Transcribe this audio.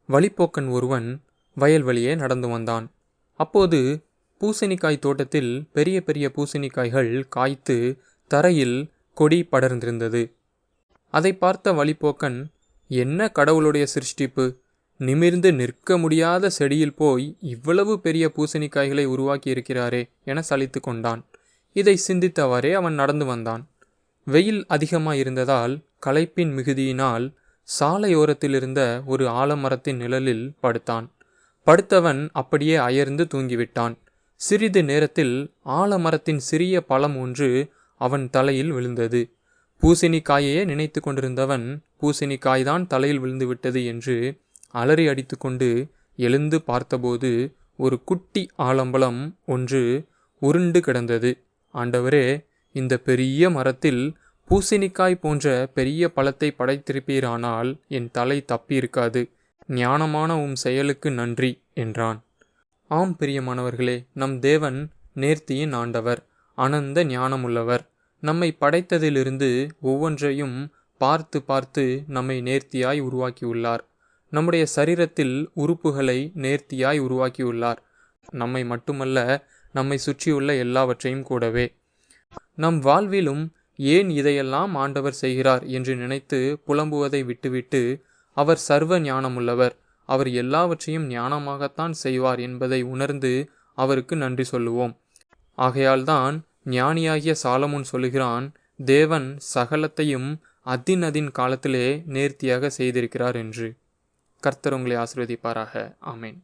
வழிப்போக்கன் ஒருவன் வயல்வழியே நடந்து வந்தான். அப்போது பூசணிக்காய் தோட்டத்தில் பெரிய பெரிய பூசணிக்காய்கள் காய்த்து தரையில் கொடி படர்ந்திருந்தது. அதை பார்த்த வழிப்போக்கன், என்ன கடவுளுடைய சிருஷ்டிப்பு! நிமிர்ந்து நிற்க முடியாத செடியில் போய் இவ்வளவு பெரிய பூசணிக்காய்களை உருவாக்கி இருக்கிறாரே என சலித்து கொண்டான். இதை சிந்தித்தவாறே அவன் நடந்து வந்தான். வெயில் அதிகமாயிருந்ததால் களைப்பின் மிகுதியினால் சாலையோரத்திலிருந்த ஒரு ஆலமரத்தின் நிழலில் படுத்தான். படுத்தவன் அப்படியே அயர்ந்து தூங்கிவிட்டான். சிறிது நேரத்தில் ஆலமரத்தின் சிறிய பழம் ஒன்று அவன் தலையில் விழுந்தது. பூசணிக்காயையே நினைத்து கொண்டிருந்தவன் பூசணிக்காய்தான் தலையில் விழுந்து விட்டது என்று அலறி அடித்து கொண்டு எழுந்து பார்த்தபோது ஒரு குட்டி ஆலம்பழம் ஒன்று உருண்டு கிடந்தது. ஆண்டவரே, இந்த பெரிய மரத்தில் பூசணிக்காய் போன்ற பெரிய பழத்தை படைத்திருப்பீரானால் என் தலை தப்பியிருக்காது. ஞானமான உம் செயலுக்கு நன்றி என்றான். ஆம் பிரியமானவர்களே, நம் தேவன் நேர்த்தியின் ஆண்டவர், அனந்த ஞானமுள்ளவர். நம்மை படைத்ததிலிருந்து ஒவ்வொன்றையும் பார்த்து பார்த்து நம்மை நேர்த்தியாய் உருவாக்கியுள்ளார். நம்முடைய சரீரத்தில் உறுப்புகளை நேர்த்தியாய் உருவாக்கியுள்ளார். நம்மை மட்டுமல்ல, நம்மை சுற்றியுள்ள எல்லாவற்றையும் கூடவே. நம் வாழ்விலும் ஏன் இதையெல்லாம் ஆண்டவர் செய்கிறார் என்று நினைத்து புலம்புவதை விட்டுவிட்டு, அவர் சர்வ ஞானமுள்ளவர், அவர் எல்லாவற்றையும் ஞானமாகத்தான் செய்வார் என்பதை உணர்ந்து அவருக்கு நன்றி சொல்லுவோம். ஆகையால்தான் ஞானியாகிய சாலமோன் சொல்லுகிறான், தேவன் சகலத்தையும் அதின் காலத்திலே நேர்த்தியாக செய்திருக்கிறார் என்று. கர்த்தர் உங்களை ஆசீர்வதிப்பாராக. ஆமேன்.